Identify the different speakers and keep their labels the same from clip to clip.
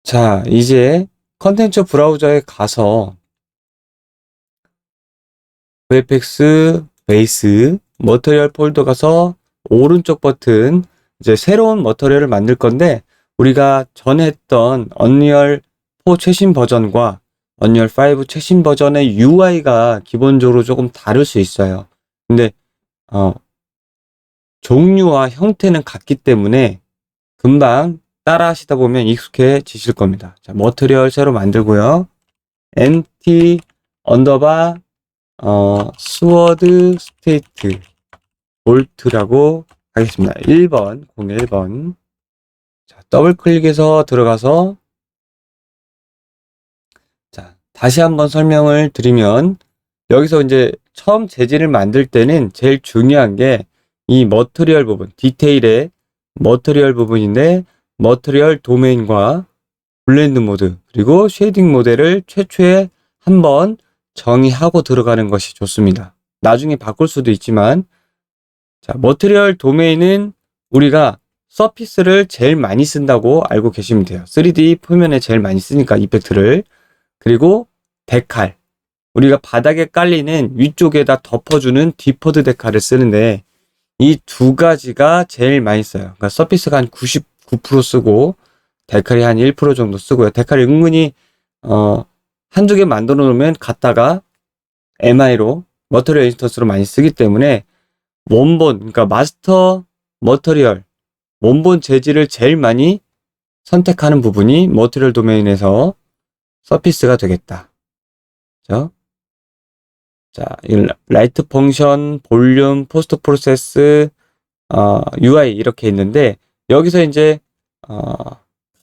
Speaker 1: 자, 이제 컨텐츠 브라우저에 가서 VFX 베이스 머터리얼 폴더 가서 오른쪽 버튼 이제 새로운 머터리얼을 만들 건데, 우리가 전에 했던 언리얼 4 최신 버전과 언리얼 5 최신 버전의 UI가 기본적으로 조금 다를 수 있어요. 근데 종류와 형태는 같기 때문에 금방 따라 하시다 보면 익숙해지실 겁니다. 자, 머터리얼 새로 만들고요. NT 언더바 스워드 스테이트 볼트라고 하겠습니다. 1번 01번. 자, 더블 클릭해서 들어가서, 자, 다시 한번 설명을 드리면, 여기서 이제 처음 재질을 만들 때는 제일 중요한 게 이 머터리얼 부분, 디테일의 머터리얼 부분인데, 머터리얼 도메인과 블렌드 모드 그리고 쉐이딩 모델을 최초에 한번 정의하고 들어가는 것이 좋습니다. 나중에 바꿀 수도 있지만, 자, 머터리얼 도메인은 우리가 서피스를 제일 많이 쓴다고 알고 계시면 돼요. 3D 표면에 제일 많이 쓰니까 이펙트를. 그리고 데칼, 우리가 바닥에 깔리는 위쪽에다 덮어주는 디퍼드 데칼을 쓰는데, 이 두 가지가 제일 많이 써요. 그러니까 서피스가 한 99% 쓰고 데칼이 한 1% 정도 쓰고요. 데칼이 은근히 한두 개 만들어 놓으면 갖다가 MI로 머터리얼 인스턴스로 많이 쓰기 때문에, 원본, 그러니까 마스터 머터리얼, 원본 재질을 제일 많이 선택하는 부분이 머터리얼 도메인에서 서피스가 되겠다. 그죠? 자, 라이트 펑션, 볼륨, 포스트 프로세스, UI 이렇게 있는데, 여기서 이제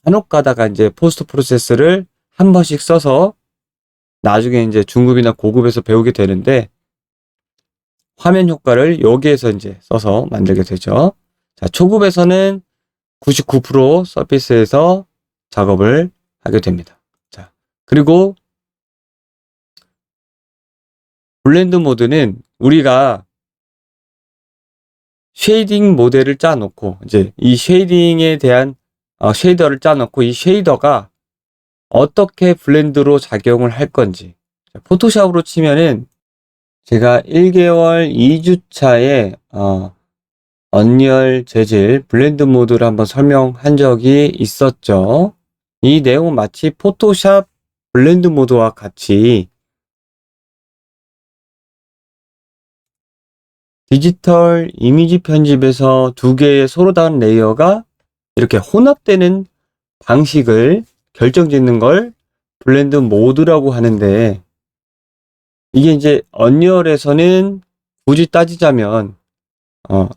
Speaker 1: 간혹 가다가 이제 포스트 프로세스를 한 번씩 써서 나중에 이제 중급이나 고급에서 배우게 되는데, 화면 효과를 여기에서 이제 써서 만들게 되죠. 자, 초급에서는 99% 서피스에서 작업을 하게 됩니다. 자, 그리고 블렌드 모드는 우리가 쉐이딩 모델을 짜놓고, 이제 이 쉐이딩에 대한 쉐이더를 짜놓고, 이 쉐이더가 어떻게 블렌드로 작용을 할 건지, 포토샵으로 치면은 제가 1개월 2주차에 언리얼 재질 블렌드 모드를 한번 설명한 적이 있었죠. 이 내용은 마치 포토샵 블렌드 모드와 같이 디지털 이미지 편집에서 두 개의 서로 다른 레이어가 이렇게 혼합되는 방식을 결정짓는 걸 블렌드 모드라고 하는데, 이게 이제 언리얼에서는 굳이 따지자면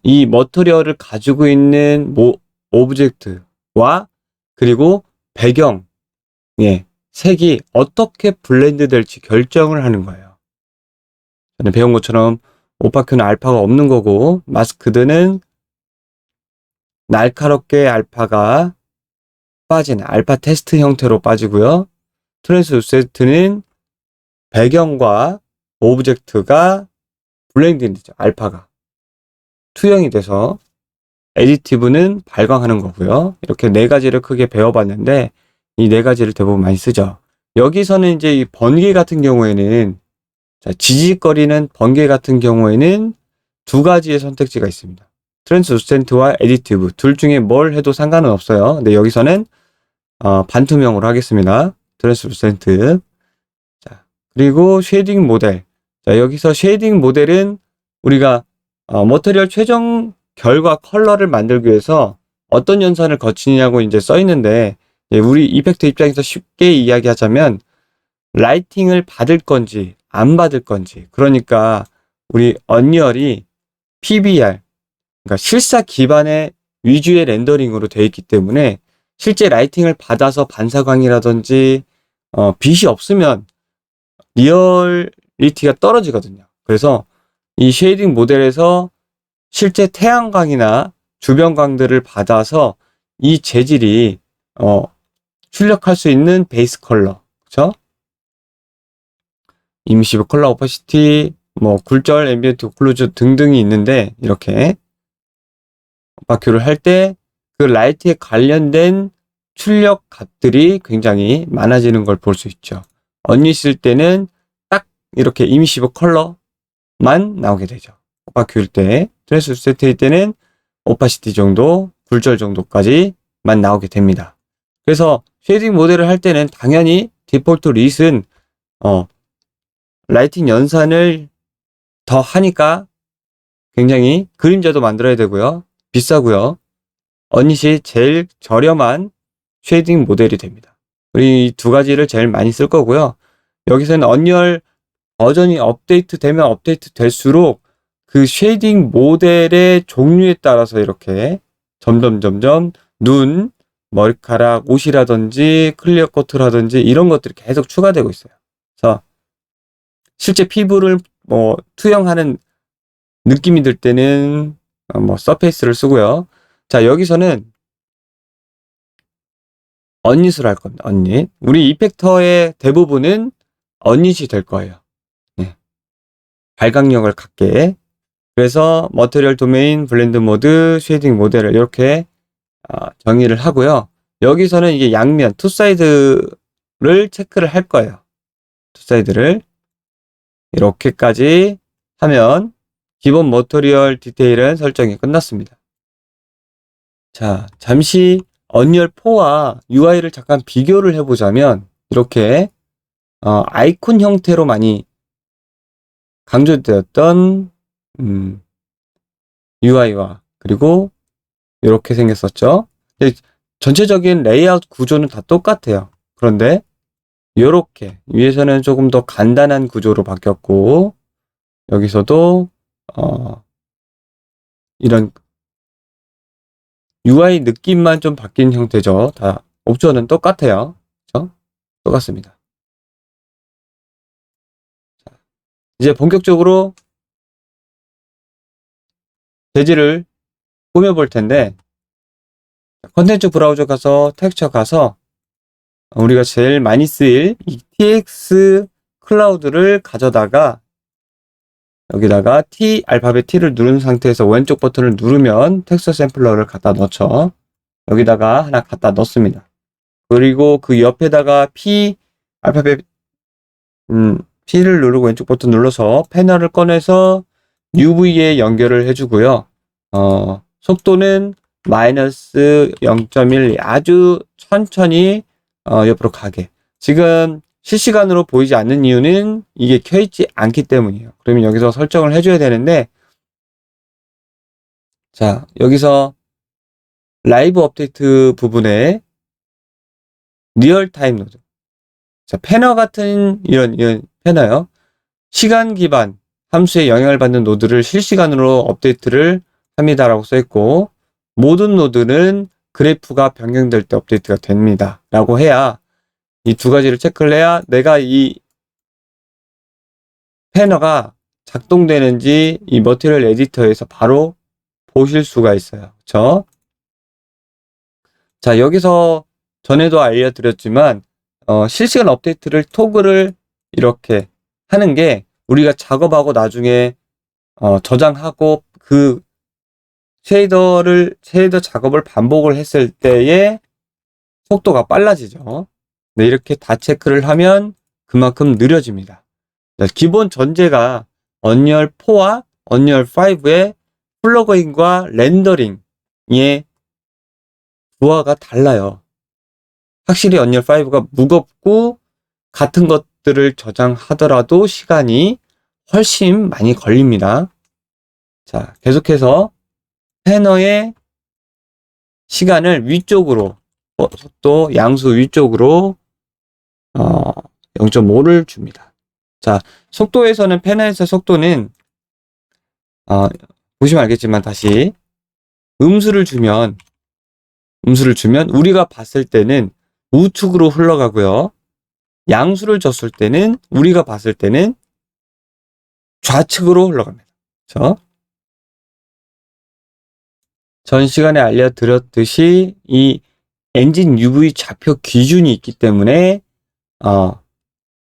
Speaker 1: 이 머터리얼을 가지고 있는 오브젝트와 그리고 배경, 색이 어떻게 블렌드 될지 결정을 하는 거예요. 전에 배운 것처럼 오파큐는 알파가 없는 거고, 마스크드는 날카롭게 알파가 빠지는 알파 테스트 형태로 빠지고요. 트랜스루센트는 배경과 오브젝트가 블렌딩 되죠. 알파가 투영이 돼서. 에디티브는 발광하는 거고요. 이렇게 네 가지를 크게 배워봤는데, 이 네 가지를 대부분 많이 쓰죠. 여기서는 이제 이 번개 같은 경우에는, 자, 지직거리는 번개 같은 경우에는 두 가지의 선택지가 있습니다. 트랜스루센트와 에디티브 둘 중에 뭘 해도 상관은 없어요. 근데 여기서는 반투명으로 하겠습니다. 트랜스루센트. 자, 그리고 쉐이딩 모델. 자, 여기서 쉐이딩 모델은 우리가 머터리얼 최종 결과 컬러를 만들기 위해서 어떤 연산을 거치냐고 이제 써 있는데, 우리 이펙트 입장에서 쉽게 이야기하자면 라이팅을 받을 건지 안 받을 건지, 그러니까 우리 언리얼이 PBR, 그러니까 실사 기반의 위주의 렌더링으로 되어 있기 때문에 실제 라이팅을 받아서 반사광이라든지 빛이 없으면 리얼리티가 떨어지거든요. 그래서 이 쉐이딩 모델에서 실제 태양광이나 주변광들을 받아서 이 재질이 출력할 수 있는 베이스 컬러, 그쵸? 이미시브 컬러 오퍼시티, 굴절, 앰비언트 오클루즈 등등이 있는데, 이렇게 오파큐를 할 때 그 라이트에 관련된 출력 값들이 굉장히 많아지는 걸 볼 수 있죠. 언리실 때는 딱 이렇게 이미시브 컬러만 나오게 되죠. 오파큐일 때, 트랜스 세트일 때는 오파시티 정도, 굴절 정도까지만 나오게 됩니다. 그래서 쉐이딩 모델을 할 때는 당연히 디폴트 릿은 라이팅 연산을 더 하니까 굉장히 그림자도 만들어야 되고요. 비싸고요. 언닛이 제일 저렴한 쉐이딩 모델이 됩니다. 우리 이 두 가지를 제일 많이 쓸 거고요. 여기서는 언리얼 버전이 업데이트 되면 업데이트 될수록 그 쉐이딩 모델의 종류에 따라서 이렇게 점점 눈, 머리카락, 옷이라든지 클리어 코트라든지 이런 것들이 계속 추가되고 있어요. 그래서 실제 피부를 투영하는 느낌이 들 때는 서페이스를 쓰고요. 자, 여기서는 언닛을 할 겁니다. 언닛. 우리 이펙터의 대부분은 언닛이 될 거예요. 네. 발광력을 갖게. 그래서 머티리얼 도메인, 블렌드 모드, 쉐이딩 모델을 이렇게 정의를 하고요. 여기서는 이게 양면, 투 사이드를 체크를 할 거예요. 투 사이드를 이렇게까지 하면 기본 머티리얼 디테일은 설정이 끝났습니다. 자, 잠시 언리얼 4와 UI를 잠깐 비교를 해보자면 이렇게 아이콘 형태로 많이 강조되었던 UI와 그리고 이렇게 생겼었죠. 전체적인 레이아웃 구조는 다 똑같아요. 그런데 이렇게 위에서는 조금 더 간단한 구조로 바뀌었고 여기서도 이런 UI 느낌만 좀 바뀐 형태죠. 다 옵션은 똑같아요. 그렇죠? 똑같습니다. 자, 이제 본격적으로 재질을 꾸며볼 텐데 컨텐츠 브라우저 가서 텍스처 가서 우리가 제일 많이 쓰일 이 TX 클라우드를 가져다가 여기다가 T 알파벳 T를 누른 상태에서 왼쪽 버튼을 누르면 텍스처 샘플러를 갖다 넣죠. 여기다가 하나 갖다 넣습니다. 그리고 그 옆에다가 P 알파벳 P를 누르고 왼쪽 버튼 눌러서 패널을 꺼내서 UV에 연결을 해주고요. 속도는 마이너스 0.1 아주 천천히 옆으로 가게. 지금 실시간으로 보이지 않는 이유는 이게 켜있지 않기 때문이에요. 그러면 여기서 설정을 해줘야 되는데 자, 여기서 라이브 업데이트 부분에 리얼타임 노드. 자, 패너 같은 이런 패너요. 시간 기반 함수에 영향을 받는 노드를 실시간으로 업데이트를 합니다라고 써있고 모든 노드는 그래프가 변경될 때 업데이트가 됩니다. 라고 해야 이 두 가지를 체크를 해야 내가 이 패너가 작동되는지 이 머티리얼 에디터에서 바로 보실 수가 있어요. 그쵸? 자, 여기서 전에도 알려드렸지만 실시간 업데이트를 토글을 이렇게 하는 게 우리가 작업하고 나중에 저장하고 그 쉐이더 작업을 반복을 했을 때의 속도가 빨라지죠. 네, 이렇게 다 체크를 하면 그만큼 느려집니다. 자, 기본 전제가 언리얼 4와 언리얼 5의 플러그인과 렌더링의 부하가 달라요. 확실히 언리얼 5가 무겁고 같은 것들을 저장하더라도 시간이 훨씬 많이 걸립니다. 자, 계속해서 패너의 시간을 위쪽으로 속도 양수 위쪽으로 0.5를 줍니다. 자, 속도에서는 패너에서 속도는 보시면 알겠지만 다시 음수를 주면 우리가 봤을 때는 우측으로 흘러가고요. 양수를 줬을 때는 우리가 봤을 때는 좌측으로 흘러갑니다. 그렇죠? 전 시간에 알려드렸듯이 이 엔진 UV 좌표 기준이 있기 때문에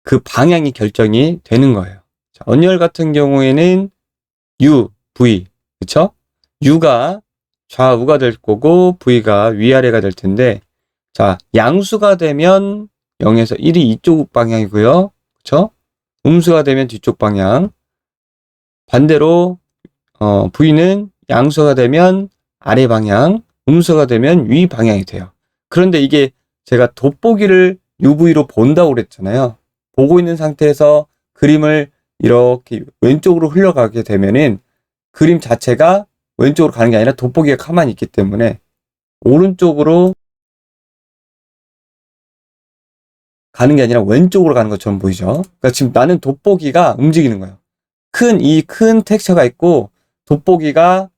Speaker 1: 그 방향이 결정이 되는 거예요. 자, 언리얼 같은 경우에는 U, V, 그쵸? U가 좌우가 될 거고 V가 위아래가 될 텐데 자, 양수가 되면 0에서 1이 이쪽 방향이고요. 그쵸? 음수가 되면 뒤쪽 방향. 반대로 V는 양수가 되면 아래 방향, 음수가 되면 위 방향이 돼요. 그런데 이게 제가 돋보기를 UV로 본다고 그랬잖아요. 보고 있는 상태에서 그림을 이렇게 왼쪽으로 흘러가게 되면은 그림 자체가 왼쪽으로 가는 게 아니라 돋보기가 가만히 있기 때문에 오른쪽으로 가는 게 아니라 왼쪽으로 가는 것처럼 보이죠. 그러니까 지금 나는 돋보기가 움직이는 거예요. 이 큰 텍스처가 있고 돋보기가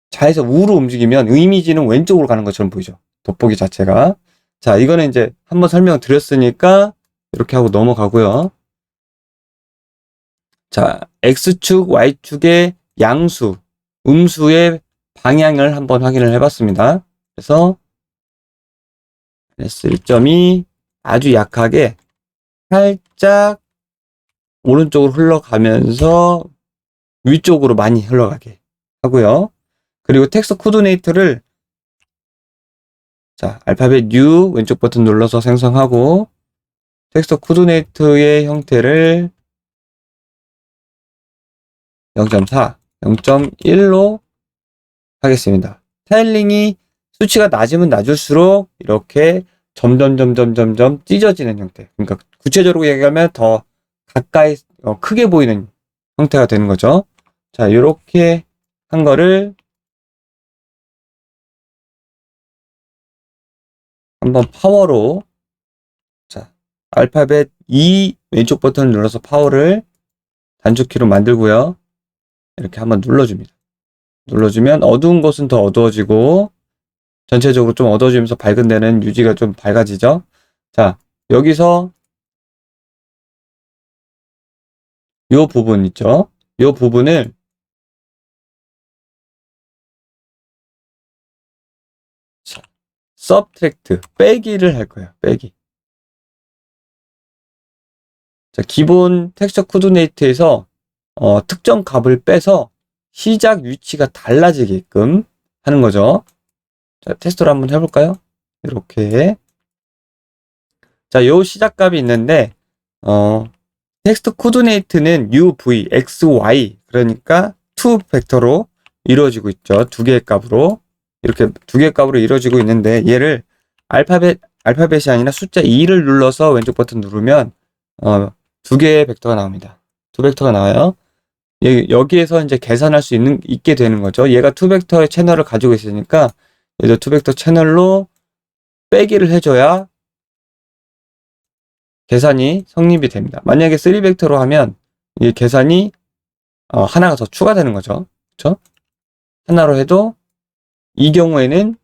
Speaker 1: 좌에서 우로 움직이면 이미지는 왼쪽으로 가는 것처럼 보이죠. 돋보기 자체가. 자, 이거는 이제 한번 설명 드렸으니까 이렇게 하고 넘어가고요. 자, X축, Y축의 양수, 음수의 방향을 한번 확인을 해봤습니다. 그래서 S1점이 아주 약하게 살짝 오른쪽으로 흘러가면서 위쪽으로 많이 흘러가게 하고요. 그리고 텍스트 코디네이터를 자, 알파벳 U 왼쪽 버튼 눌러서 생성하고 텍스트 코디네이터의 형태를 0.4, 0.1로 하겠습니다. 타일링이 수치가 낮으면 낮을수록 이렇게 점점 찢어지는 형태. 그러니까 구체적으로 얘기하면 더 가까이 크게 보이는 형태가 되는 거죠. 자, 이렇게 한 거를 한번 파워로 자, 알파벳 E 왼쪽 버튼을 눌러서 파워를 단축키로 만들고요. 이렇게 한번 눌러줍니다. 눌러주면 어두운 곳은 더 어두워지고 전체적으로 좀 어두워지면서 밝은 데는 유지가 좀 밝아지죠. 자, 여기서 요 부분 있죠. 요 부분을 subtract 빼기를 할 거예요. 빼기. 자, 기본 텍스처 코디네이트에서 특정 값을 빼서 시작 위치가 달라지게끔 하는 거죠. 자, 테스트를 한번 해볼까요? 이렇게. 자, 요 시작값이 있는데, 텍스트 코디네이트는 UV, X, Y, 그러니까 2 벡터로 이루어지고 있죠. 두 개의 값으로. 이렇게 두 개의 값으로 이루어지고 있는데, 얘를 알파벳이 아니라 숫자 2를 눌러서 왼쪽 버튼 누르면, 두 개의 벡터가 나옵니다. 두 벡터가 나와요. 여기에서 이제 계산할 수 있게 되는 거죠. 얘가 2벡터의 채널을 가지고 있으니까, 얘도 2벡터 채널로 빼기를 해줘야 계산이 성립이 됩니다. 만약에 3벡터로 하면 이 계산이 하나가 더 추가되는 거죠. 그렇죠? 하나로 해도 이 경우에는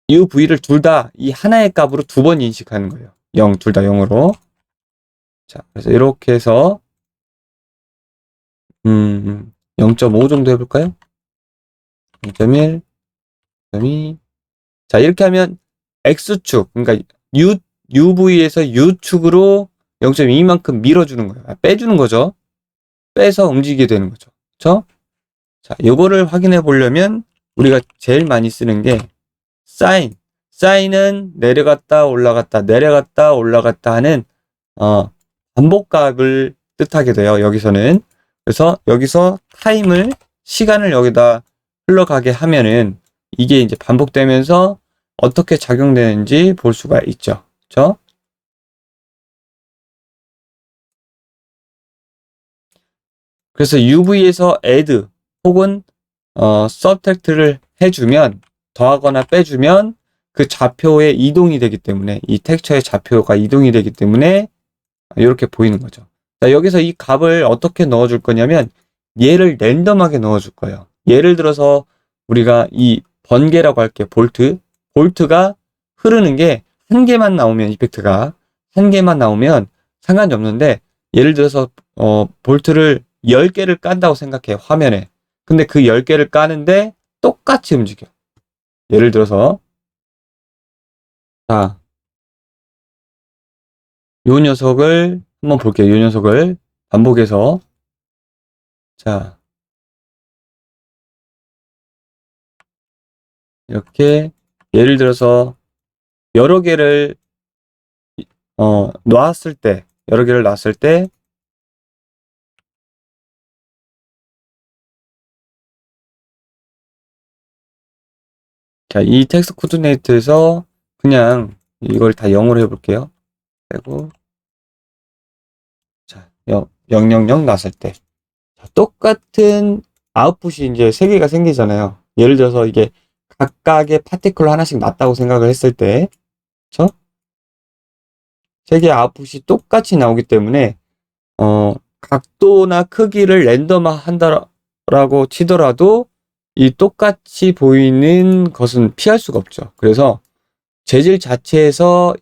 Speaker 1: UV를 둘 다 이 하나의 값으로 두 번 인식하는 거예요. 0, 둘 다 0으로. 자, 그래서 이렇게 해서 0.5 정도 해볼까요? 0.1, 0.2. 자, 이렇게 하면 X축, 그러니까 UV에서 U축으로 0.2만큼 밀어주는 거예요. 빼주는 거죠. 빼서 움직이게 되는 거죠. 그렇죠? 자, 요거를 확인해 보려면 우리가 제일 많이 쓰는 게 사인. 사인은 내려갔다 올라갔다 내려갔다 올라갔다 하는 반복값을 뜻하게 돼요. 여기서는. 그래서 여기서 시간을 여기다 흘러가게 하면은 이게 이제 반복되면서 어떻게 작용되는지 볼 수가 있죠. 그렇죠? 그래서 UV에서 add 혹은 subtract를 해주면 더하거나 빼주면 그 좌표의 이동이 되기 때문에 이 텍스처의 좌표가 이동이 되기 때문에 이렇게 보이는 거죠. 자, 여기서 이 값을 어떻게 넣어줄 거냐면 얘를 랜덤하게 넣어줄 거예요. 예를 들어서 우리가 이 번개라고 할게요. 볼트가 흐르는 게 한 개만 나오면 이펙트가 한 개만 나오면 상관이 없는데 예를 들어서 볼트를 10개를 깐다고 생각해 화면에. 근데 그 10개를 까는데 똑같이 움직여. 예를 들어서 자, 요 녀석을 한번 볼게요. 요 녀석을 반복해서 자, 이렇게 예를 들어서 여러 개를 놨을 때, 여러 개를 놨을 때 자, 이 텍스트 코디네이트에서 그냥 이걸 다 0으로 해볼게요. 그리고 자, 000 놨을 때 자, 똑같은 아웃풋이 이제 3개가 생기잖아요. 예를 들어서 이게 각각의 파티클로 하나씩 놨다고 생각을 했을 때 그쵸? 3개의 아웃풋이 똑같이 나오기 때문에 각도나 크기를 랜덤화 한다라고 치더라도 이 똑같이 보이는 것은 피할 수가 없죠. 그래서 재질 자체에서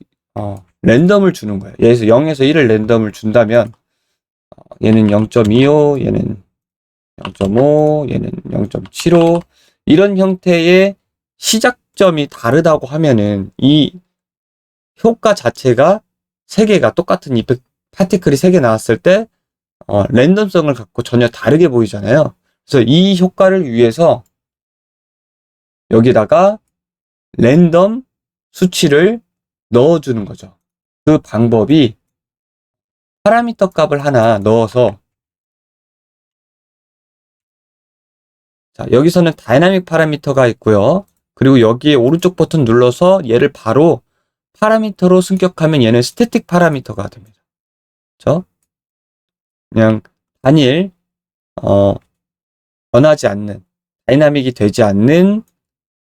Speaker 1: 랜덤을 주는 거예요. 예를 들어서 0에서 1을 랜덤을 준다면 얘는 0.25, 얘는 0.5, 얘는 0.75 이런 형태의 시작점이 다르다고 하면은 이 효과 자체가 3개가 똑같은 이펙트 파티클이 3개 나왔을 때 랜덤성을 갖고 전혀 다르게 보이잖아요. 그래서 이 효과를 위해서 여기다가 랜덤 수치를 넣어주는 거죠. 그 방법이 파라미터 값을 하나 넣어서 자, 여기서는 다이나믹 파라미터가 있고요. 그리고 여기에 오른쪽 버튼 눌러서 얘를 바로 파라미터로 승격하면 얘는 스태틱 파라미터가 됩니다. 그렇죠? 그냥 단일 변하지 않는 다이나믹이 되지 않는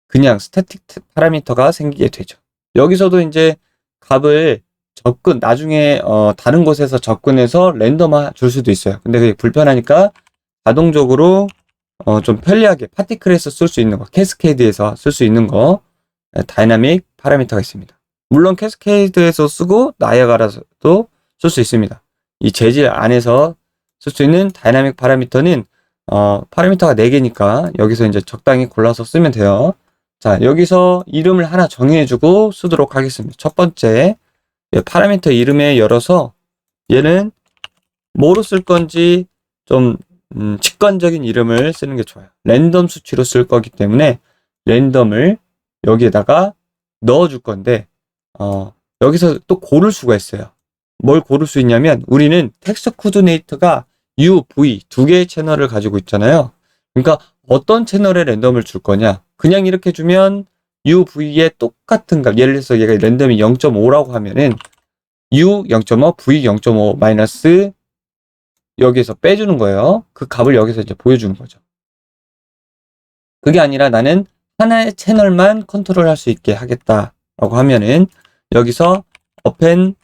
Speaker 1: 그냥 스태틱 파라미터가 생기게 되죠. 여기서도 이제 값을 나중에 다른 곳에서 접근해서 랜덤화 줄 수도 있어요. 근데 그게 불편하니까 자동적으로 좀 편리하게 파티클에서 쓸 수 있는 거, 캐스케이드에서 쓸 수 있는 거, 다이나믹 파라미터가 있습니다. 물론 캐스케이드에서 쓰고 나이아가라도 쓸 수 있습니다. 이 재질 안에서 쓸 수 있는 다이나믹 파라미터는 파라미터가 4개니까 여기서 이제 적당히 골라서 쓰면 돼요. 자, 여기서 이름을 하나 정해주고 쓰도록 하겠습니다. 첫 번째, 파라미터 이름에 열어서 얘는 뭐로 쓸 건지 좀 직관적인 이름을 쓰는 게 좋아요. 랜덤 수치로 쓸 거기 때문에 랜덤을 여기에다가 넣어줄 건데 여기서 또 고를 수가 있어요. 뭘 고를 수 있냐면 우리는 텍스트 코디네이터가 U, V 2개의 채널을 가지고 있잖아요. 그러니까 어떤 채널에 랜덤을 줄 거냐. 그냥 이렇게 주면 U, V에 똑같은 값. 예를 들어서 얘가 랜덤이 0.5라고 하면은 U 0.5, V 0.5 마이너스 여기에서 빼주는 거예요. 그 값을 여기서 이제 보여주는 거죠. 그게 아니라 나는 하나의 채널만 컨트롤할 수 있게 하겠다라고 하면은 여기서 어펜드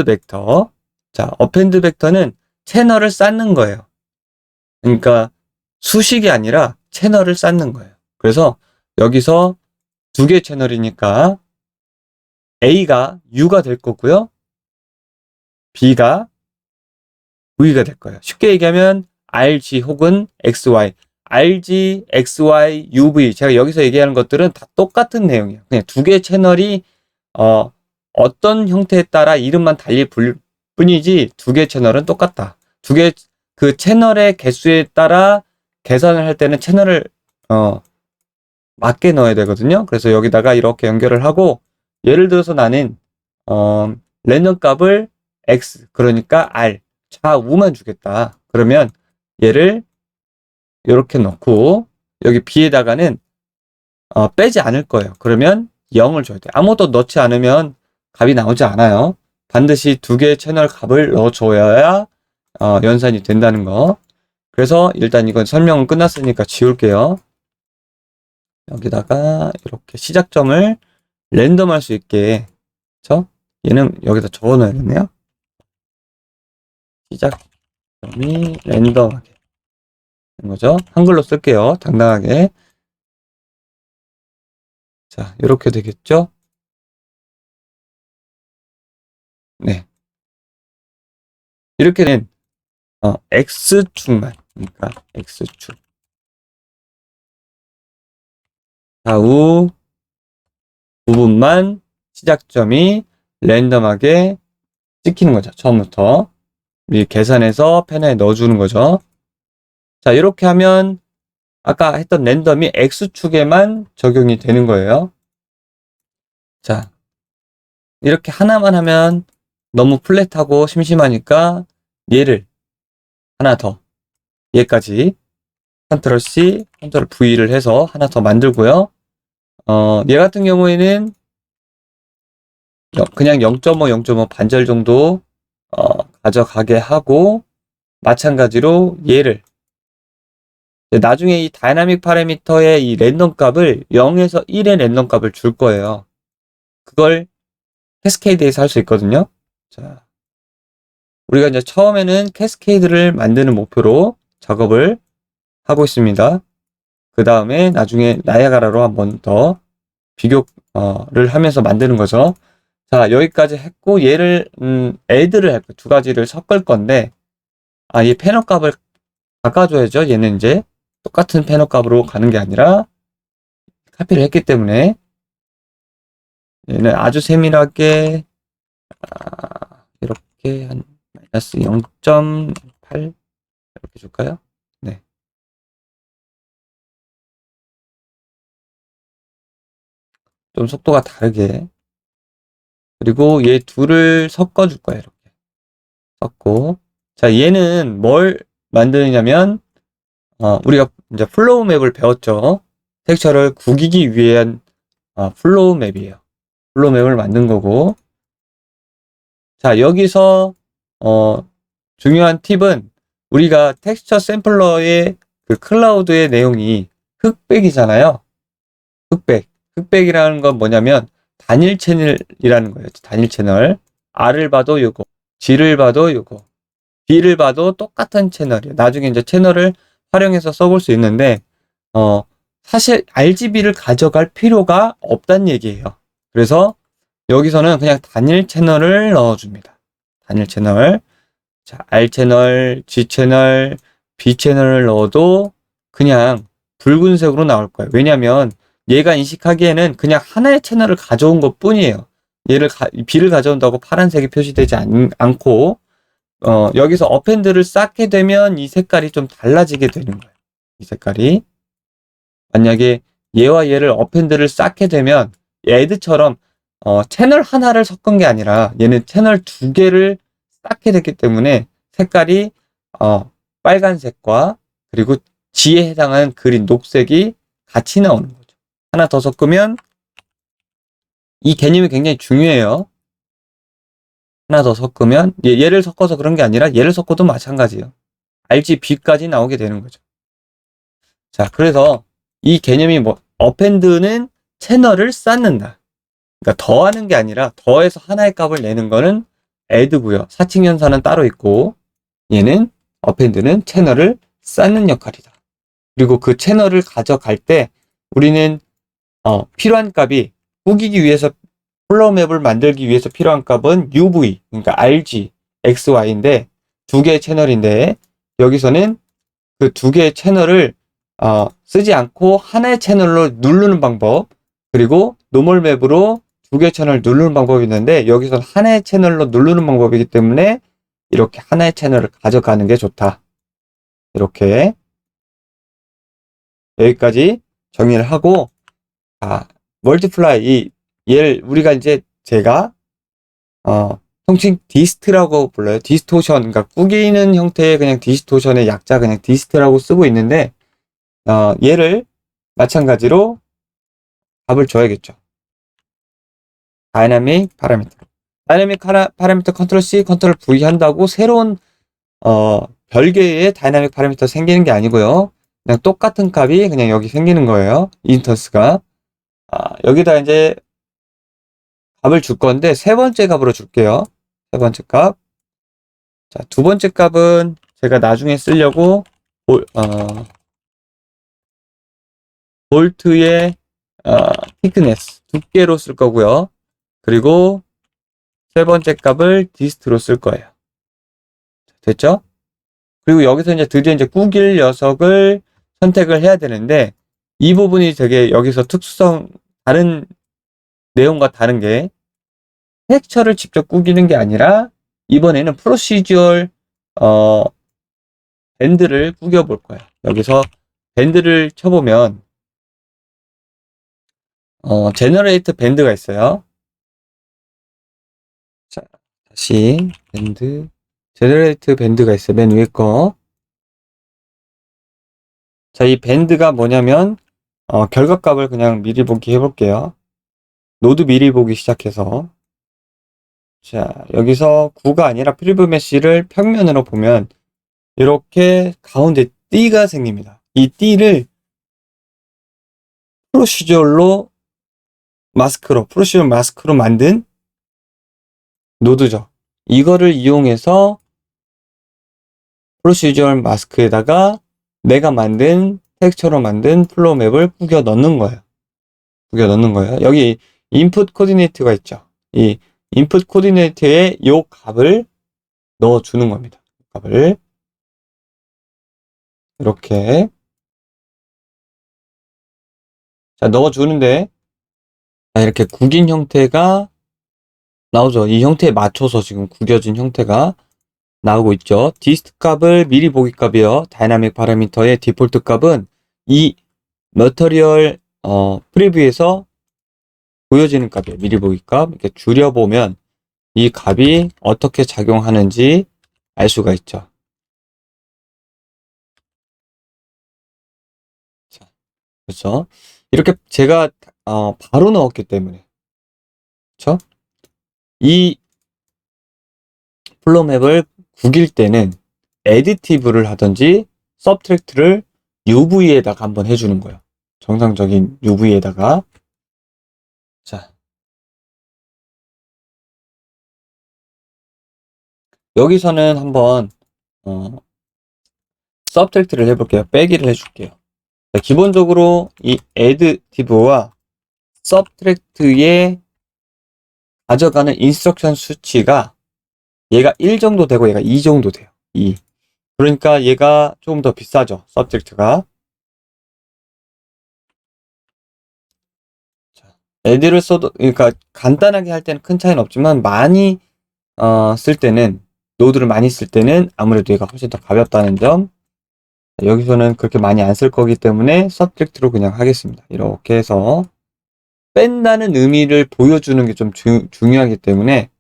Speaker 1: 벡터. 자, 어펜드 벡터는 채널을 쌓는 거예요. 그러니까 수식이 아니라 채널을 쌓는 거예요. 그래서 여기서 2개 채널이니까 A가 U가 될 거고요. B가 V가 될 거예요. 쉽게 얘기하면 RG 혹은 XY. RG, XY, UV. 제가 여기서 얘기하는 것들은 다 똑같은 내용이에요. 그냥 2개의 채널이 어떤 형태에 따라 이름만 달리 불 뿐이지 2개의 채널은 똑같다. 2개 그 채널의 개수에 따라 계산을 할 때는 채널을 맞게 넣어야 되거든요. 그래서 여기다가 이렇게 연결을 하고 예를 들어서 나는 랜덤 값을 X 그러니까 R 좌우만 주겠다. 그러면 얘를 이렇게 넣고 여기 B에다가는 빼지 않을 거예요. 그러면 0을 줘야 돼. 아무것도 넣지 않으면 값이 나오지 않아요. 반드시 2개의 채널 값을 넣어줘야 연산이 된다는 거. 그래서 일단 이건 설명은 끝났으니까 지울게요. 여기다가 이렇게 시작점을 랜덤할 수 있게 그쵸? 얘는 여기다 적어 놔야겠네요. 시작점이 랜덤하게 된 거죠. 한글로 쓸게요. 당당하게. 자, 이렇게 되겠죠? 네. 이렇게는 X축만 그러니까 X축 좌우 부분만 시작점이 랜덤하게 찍히는 거죠. 처음부터 이 계산해서 패널에 넣어주는 거죠. 자, 이렇게 하면 아까 했던 랜덤이 X축에만 적용이 되는 거예요. 자, 이렇게 하나만 하면 너무 플랫하고 심심하니까 얘를 하나 더, 얘까지 컨트롤 C, 컨트롤 V를 해서 하나 더 만들고요. 얘 같은 경우에는 그냥 0.5, 0.5 반절 정도 가져가게 하고, 마찬가지로 얘를 나중에 이 다이나믹 파라미터의 이 랜덤 값을 0에서 1의 랜덤 값을 줄 거예요. 그걸 캐스케이드에서 할 수 있거든요. 자, 우리가 이제 처음에는 캐스케이드를 만드는 목표로 작업을 하고 있습니다. 그 다음에 나중에 나이아가라로 한 번 더 비교를 하면서 만드는 거죠. 자, 여기까지 했고, 얘를 add를 할 거예요. 두 가지를 섞을 건데, 얘 패널 값을 바꿔줘야죠. 얘는 이제 똑같은 패널 값으로 가는 게 아니라 카피를 했기 때문에 얘는 아주 세밀하게 이렇게 한 마이너스 0.8 이렇게 줄까요? 네. 좀 속도가 다르게. 그리고 얘 둘을 섞어줄 거예요. 이렇게 섞고. 자, 얘는 뭘 만드느냐면 우리가 이제 플로우 맵을 배웠죠. 텍스처를 구기기 위한 플로우 맵이에요. 플로우 맵을 만든 거고. 자, 여기서 중요한 팁은 우리가 텍스처 샘플러의 그 클라우드의 내용이 흑백이잖아요. 흑백. 흑백이라는 건 뭐냐면 단일 채널이라는 거예요. 단일 채널. R을 봐도 요거, G를 봐도 요거, B를 봐도 똑같은 채널이에요. 나중에 이제 채널을 활용해서 써볼 수 있는데 사실 RGB를 가져갈 필요가 없다는 얘기예요. 그래서 여기서는 그냥 단일 채널을 넣어줍니다. 단일 채널. 자, R 채널, G 채널, B 채널을 넣어도 그냥 붉은색으로 나올 거예요. 왜냐면 얘가 인식하기에는 그냥 하나의 채널을 가져온 것 뿐이에요. B를 가져온다고 파란색이 표시되지 않고 여기서 어펜드를 쌓게 되면 이 색깔이 좀 달라지게 되는 거예요. 이 색깔이. 만약에 얘와 얘를 어펜드를 쌓게 되면 애드처럼 채널 하나를 섞은 게 아니라 얘는 채널 두 개를 쌓게 됐기 때문에 색깔이 빨간색과 그리고 G에 해당하는 그린 녹색이 같이 나오는 거죠. 하나 더 섞으면 이 개념이 굉장히 중요해요. 하나 더 섞으면 얘를 섞어서 그런 게 아니라 얘를 섞어도 마찬가지예요. RGB까지 나오게 되는 거죠. 자, 그래서 이 개념이 어펜드는 채널을 쌓는다. 그러니까 더하는 게 아니라 더해서 하나의 값을 내는 거는 add고요. 사칙연산은 따로 있고 얘는 어펜드는 채널을 쌓는 역할이다. 그리고 그 채널을 가져갈 때 우리는 필요한 값이 꾸기기 위해서 플로우 맵을 만들기 위해서 필요한 값은 UV, 그러니까 RG, XY인데 두 개의 채널인데 여기서는 그 두 개의 채널을 쓰지 않고 하나의 채널로 누르는 방법, 그리고 노멀 맵으로 두 개의 채널을 누르는 방법이 있는데 여기서는 하나의 채널로 누르는 방법이기 때문에 이렇게 하나의 채널을 가져가는 게 좋다. 이렇게 여기까지 정리를 하고 멀티플라이 얘를 우리가 이제 제가 통칭 디스트라고 불러요. 디스토션, 그러니까 꾸기는 형태의 그냥 디스토션의 약자 그냥 디스트라고 쓰고 있는데 얘를 마찬가지로 값을 줘야겠죠. 다이나믹 파라미터. 다이나믹 파라미터 컨트롤 C, 컨트롤 V 한다고 새로운 별개의 다이나믹 파라미터 생기는 게 아니고요. 그냥 똑같은 값이 그냥 여기 생기는 거예요. 인스턴스가. 여기다 이제 값을 줄 건데 세 번째 값으로 줄게요. 세 번째 값. 자, 두 번째 값은 제가 나중에 쓰려고 볼트의 thickness 두께로 쓸 거고요. 그리고 세 번째 값을 디스트로 쓸 거예요. 됐죠? 그리고 여기서 이제 드디어 이제 꾸길 녀석을 선택을 해야 되는데 이 부분이 되게 여기서 특수성 다른 내용과 다른 게 텍스처를 직접 꾸기는 게 아니라 이번에는 프로시저얼 밴드를 꾸겨 볼 거예요. 여기서 밴드를 쳐보면 제너레이트 밴드가 있어요. 자, 다시 밴드, 제너레이트 밴드가 있어요. 맨 위에 거. 자, 이 밴드가 뭐냐면 결과값을 그냥 미리 보기 해볼게요. 노드 미리 보기 시작해서, 자, 여기서 9가 아니라 프리뷰 메쉬를 평면으로 보면 이렇게 가운데 띠가 생깁니다. 이 띠를 프로시저럴 마스크로 만든 노드죠. 이거를 이용해서 프로시저럴 마스크에다가 내가 만든 텍스처로 만든 플로우 맵을 꾸겨 넣는 거예요. 여기 인풋 코디네이트가 있죠. 이 인풋 코디네이트에 요 값을 넣어주는 겁니다. 값을 이렇게 자 넣어주는데 이렇게 구긴 형태가 나오죠. 이 형태에 맞춰서 지금 구겨진 형태가 나오고 있죠. 디스트 값을 미리 보기 값이요. 다이나믹 파라미터의 디폴트 값은 이 머터리얼 프리뷰에서 보여지는 값이에요. 미리 보기 값. 이렇게 줄여보면 이 값이 어떻게 작용하는지 알 수가 있죠. 자, 그렇죠. 이렇게 제가 바로 넣었기 때문에 그렇죠? 이 플로우 맵을 구길 때는 애디티브를 하든지 서브트랙트를 UV에다가 한번 해주는 거예요. 정상적인 UV에다가. 자, 여기서는 한번 서브트랙트를 해볼게요. 빼기를 해줄게요. 자, 기본적으로 이 애디티브와 서브트랙트에 가져가는 인스트럭션 수치가 얘가 1 정도 되고 얘가 2 정도 돼요. 2. 그러니까 얘가 조금 더 비싸죠. 서브젝트가. 애들을 써도, 그러니까 간단하게 할 때는 큰 차이는 없지만 많이 쓸 때는, 노드를 많이 쓸 때는 아무래도 얘가 훨씬 더 가볍다는 점. 여기서는 그렇게 많이 안 쓸 거기 때문에 서브젝트로 그냥 하겠습니다. 이렇게 해서 뺀다는 의미를 보여주는 게 좀 중요하기 때문에,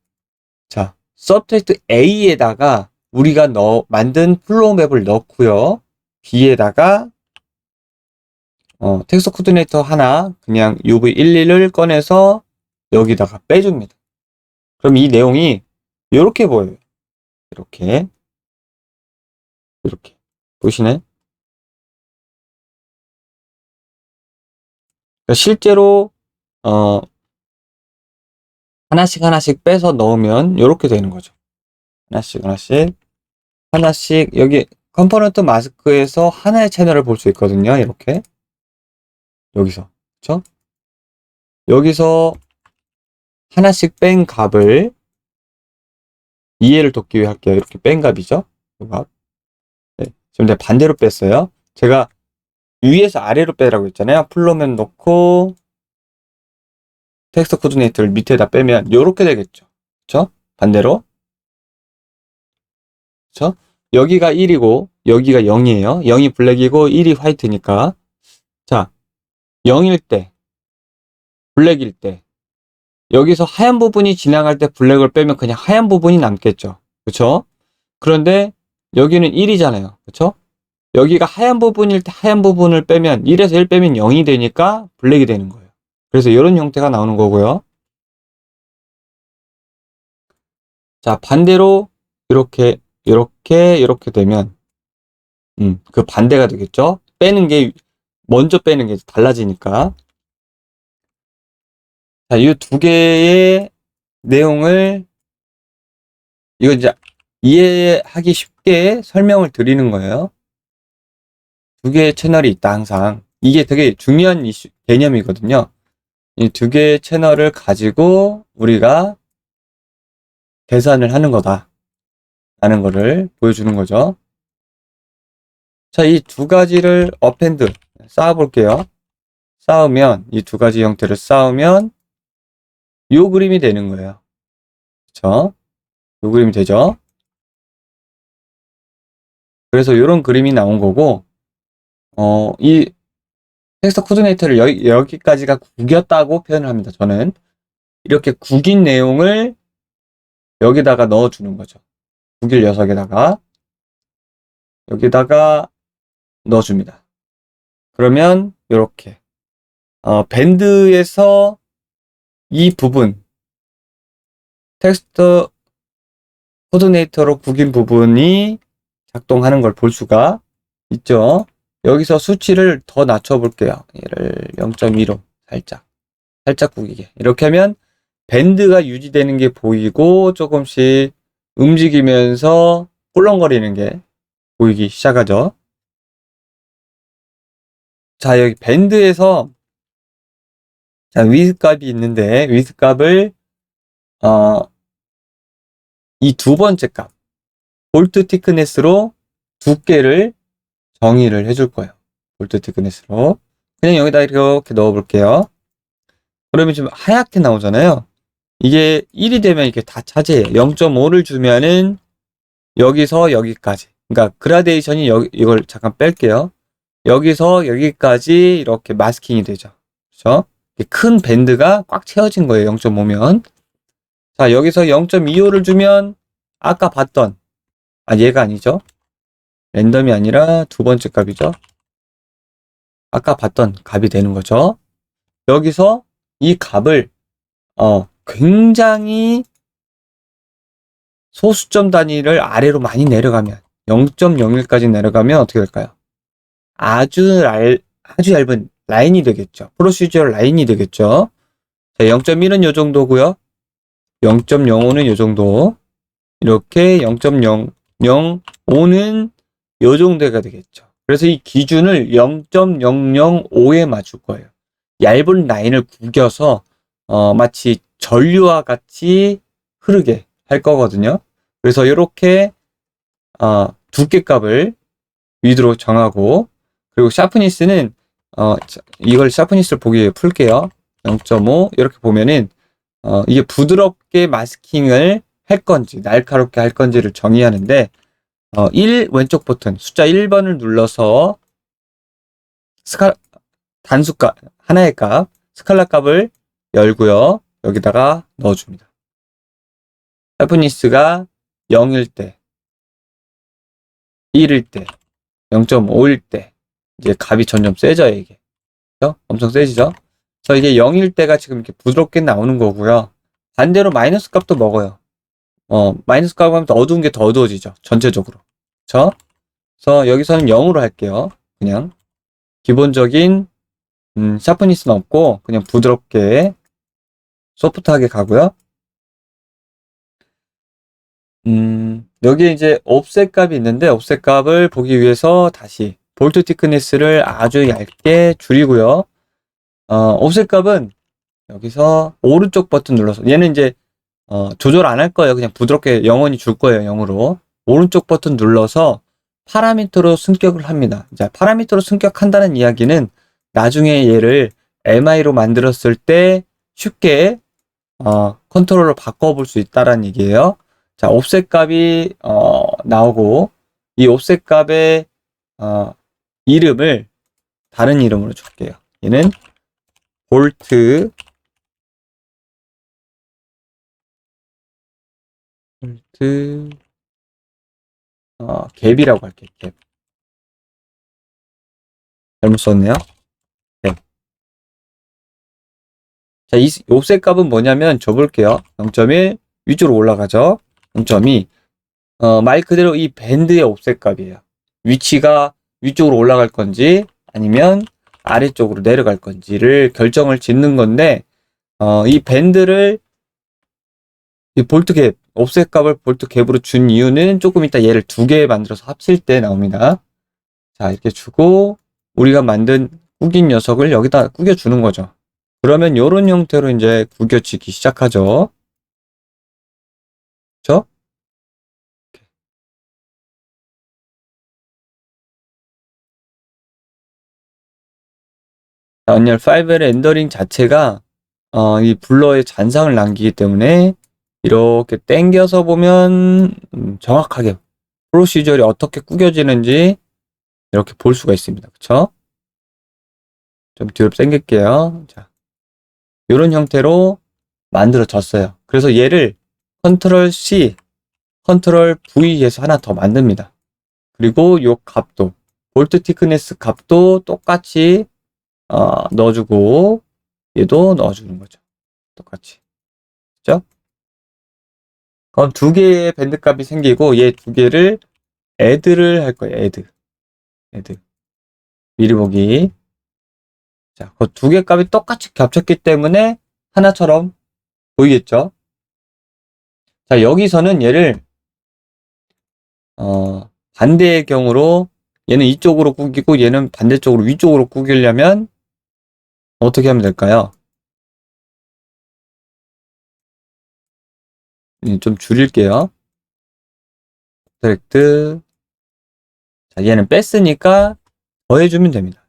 Speaker 1: 자, 서브젝트 A에다가 우리가 만든 플로우 맵을 넣고요. B에다가 텍스트 코디네이터 하나 그냥 UV11을 꺼내서 여기다가 빼줍니다. 그럼 이 내용이 이렇게 보여요. 이렇게 보시네. 그러니까 실제로 하나씩 빼서 넣으면 이렇게 되는 거죠. 하나씩 여기 컴포넌트 마스크에서 하나의 채널을 볼 수 있거든요. 이렇게 여기서 그렇죠? 여기서 하나씩 뺀 값을 이해를 돕기 위해 할게요. 이렇게 뺀 값이죠. 이 값. 네, 지금 내가 반대로 뺐어요. 제가 위에서 아래로 빼라고 했잖아요. 플로맨 놓고 텍스트 코디네이터를 밑에다 빼면 이렇게 되겠죠. 그쵸? 반대로. 그쵸? 여기가 1이고 여기가 0이에요. 0이 블랙이고 1이 화이트니까. 자, 0일 때, 블랙일 때 여기서 하얀 부분이 지나갈 때 블랙을 빼면 그냥 하얀 부분이 남겠죠. 그쵸? 그런데 여기는 1이잖아요. 그쵸? 여기가 하얀 부분일 때 하얀 부분을 빼면 1에서 1 빼면 0이 되니까 블랙이 되는 거예요. 그래서 이런 형태가 나오는 거고요. 자, 반대로 이렇게 되면 그 반대가 되겠죠. 먼저 빼는 게 달라지니까. 자, 이 두 개의 내용을 이거 이제 이해하기 쉽게 설명을 드리는 거예요. 두 개의 채널이 있다, 항상. 이게 되게 중요한 개념이거든요. 이 두 개의 채널을 가지고 우리가 계산을 하는 거다. 라는 거를 보여주는 거죠. 자, 이 두 가지를 업핸드 쌓아볼게요. 쌓으면, 이 두 가지 형태를 쌓으면, 요 그림이 되는 거예요. 그쵸? 요 그림이 되죠? 그래서 요런 그림이 나온 거고, 이 텍스트 코디네이터를 여기까지가 구겼다고 표현을 합니다. 저는 이렇게 구긴 내용을 여기다가 넣어주는 거죠. 구길 녀석에다가 여기다가 넣어줍니다. 그러면 이렇게 밴드에서 이 부분 텍스트 코디네이터로 구긴 부분이 작동하는 걸 볼 수가 있죠. 여기서 수치를 더 낮춰 볼게요. 얘를 0.2로 살짝 구기게. 이렇게 하면 밴드가 유지되는 게 보이고 조금씩 움직이면서 꿀렁거리는 게 보이기 시작하죠. 자, 여기 밴드에서 자, 위드 값이 있는데 위드 값을 이 두 번째 값 볼트 티크네스로 두께를 정의를 해줄 거예요. 볼트 티크네스로 그냥 여기다 이렇게 넣어 볼게요. 그러면 지금 하얗게 나오잖아요. 이게 1이 되면 이렇게 다 차지해요. 0.5를 주면은 여기서 여기까지. 그러니까 그라데이션이 이걸 잠깐 뺄게요. 여기서 여기까지 이렇게 마스킹이 되죠. 그렇죠? 큰 밴드가 꽉 채워진 거예요. 0.5면. 자, 여기서 0.25를 주면 아까 봤던 얘가 아니죠. 랜덤이 아니라 두 번째 값이죠. 아까 봤던 값이 되는 거죠. 여기서 이 값을 굉장히 소수점 단위를 아래로 많이 내려가면 0.01까지 내려가면 어떻게 될까요? 아주 얇은 라인이 되겠죠. 프로시저럴 라인이 되겠죠. 자, 0.1은 요 정도고요. 0.05는 요 정도. 이렇게 0.005는 요 정도가 되겠죠. 그래서 이 기준을 0.005에 맞출 거예요. 얇은 라인을 구겨서 마치 전류와 같이 흐르게 할 거거든요. 그래서 이렇게 두께값을 위드로 정하고 그리고 샤프니스는 이걸 샤프니스를 보기 위해 풀게요. 0.5 이렇게 보면은 이게 부드럽게 마스킹을 할 건지 날카롭게 할 건지를 정의하는데 1 왼쪽 버튼 숫자 1번을 눌러서 단수값 하나의 값 스칼라 값을 열고요. 여기다가 넣어줍니다. 샤프니스가 0일 때 1일 때 0.5일 때 이제 값이 점점 세져요. 이게 그렇죠? 엄청 세지죠. 그래서 이게 0일 때가 지금 이렇게 부드럽게 나오는 거고요. 반대로 마이너스 값도 먹어요. 마이너스 값 하면 더 어두운 게 더 어두워지죠. 전체적으로. 그렇죠? 그래서 여기서는 0으로 할게요. 그냥 기본적인 샤프니스는 없고 그냥 부드럽게 소프트하게 가고요. 여기에 이제 옵셋 값이 있는데 옵셋 값을 보기 위해서 다시 볼트 티크니스를 아주 얇게 줄이고요. 옵셋 값은 여기서 오른쪽 버튼 눌러서 얘는 이제 조절 안 할 거예요. 그냥 부드럽게 영원히 줄 거예요. 0으로. 오른쪽 버튼 눌러서 파라미터로 승격을 합니다. 자, 파라미터로 승격한다는 이야기는 나중에 얘를 MI로 만들었을 때 쉽게 컨트롤을 바꿔볼 수 있다는 얘기예요. 자, 옵셋 값이 나오고 이 옵셋 값의 이름을 다른 이름으로 줄게요. 얘는 볼트 갭이라고 할게요. 갭. 잘못 썼네요. 갭. 자, 이 옵셋 값은 뭐냐면 줘볼게요. 0.1 위쪽으로 올라가죠. 0.2 말 그대로 이 밴드의 옵셋 값이에요. 위치가 위쪽으로 올라갈 건지 아니면 아래쪽으로 내려갈 건지를 결정을 짓는 건데 이 밴드를 이 볼트 갭, 옵셋 값을 볼트 갭으로 준 이유는 조금 이따 얘를 두 개 만들어서 합칠 때 나옵니다. 자, 이렇게 주고 우리가 만든 구긴 녀석을 여기다 구겨주는 거죠. 그러면 이런 형태로 이제 구겨지기 시작하죠. 그렇죠? 언리얼 5의 렌더링 자체가 이 블러에 잔상을 남기기 때문에 이렇게 당겨서 보면 정확하게 프로시저럴이 어떻게 구겨지는지 이렇게 볼 수가 있습니다. 그쵸? 좀 뒤로 당길게요. 자, 이런 형태로 만들어졌어요. 그래서 얘를 컨트롤 C, 컨트롤 V에서 하나 더 만듭니다. 그리고 요 값도, 볼트 티크네스 값도 똑같이 넣어주고, 얘도 넣어주는 거죠. 똑같이. 그죠? 그럼 두 개의 밴드 값이 생기고, 얘 두 개를 add를 할 거예요. add. 미리 보기. 자, 그 두 개 값이 똑같이 겹쳤기 때문에 하나처럼 보이겠죠? 자, 여기서는 얘를, 반대의 경우로 얘는 이쪽으로 구기고 얘는 반대쪽으로 위쪽으로 구기려면 어떻게 하면 될까요? 좀 줄일게요. 디렉트. 자, 얘는 뺐으니까 더해주면 됩니다.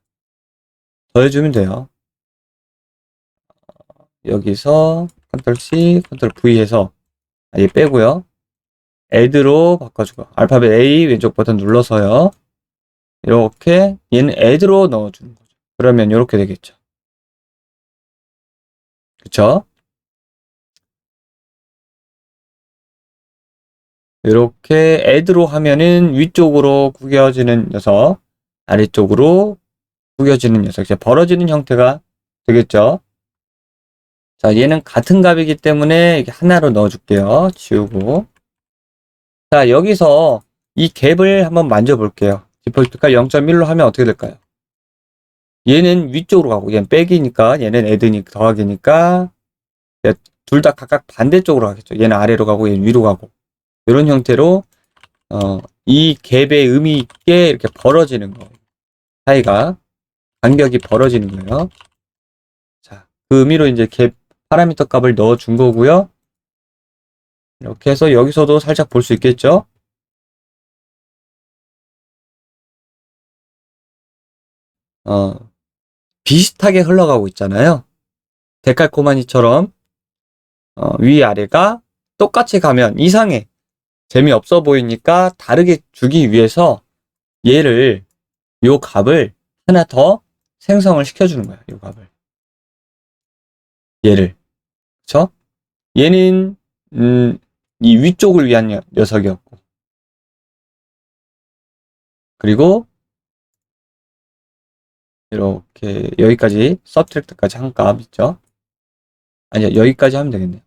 Speaker 1: 더해주면 돼요. 여기서 컨트롤 C, 컨트롤 V 해서 얘 빼고요. add로 바꿔주고 알파벳 A 왼쪽 버튼 눌러서요. 이렇게 얘는 add로 넣어주는 거죠. 그러면 이렇게 되겠죠. 그쵸? 이렇게 add로 하면은 위쪽으로 구겨지는 녀석, 아래쪽으로 구겨지는 녀석, 이제 벌어지는 형태가 되겠죠. 자, 얘는 같은 값이기 때문에 이렇게 하나로 넣어줄게요. 지우고. 자, 여기서 이 갭을 한번 만져볼게요. 디폴트가 0.1로 하면 어떻게 될까요? 얘는 위쪽으로 가고, 얘는 빼기니까, 얘는 add니 더하기니까, 둘 다 각각 반대쪽으로 가겠죠. 얘는 아래로 가고, 얘는 위로 가고. 이런 형태로, 이 갭의 의미 있게 이렇게 벌어지는 거예요. 사이가, 간격이 벌어지는 거예요. 자, 그 의미로 이제 갭 파라미터 값을 넣어준 거고요. 이렇게 해서 여기서도 살짝 볼 수 있겠죠? 비슷하게 흘러가고 있잖아요. 데칼코마니처럼 위아래가 똑같이 가면 이상해. 재미없어 보이니까 다르게 주기 위해서 얘를, 요 값을 하나 더 생성을 시켜주는 거야. 요 값을. 얘를. 그쵸? 얘는 이 위쪽을 위한 녀석이었고, 그리고 이렇게 여기까지 서브트랙트까지 한 값 있죠? 아니요, 여기까지 하면 되겠네요.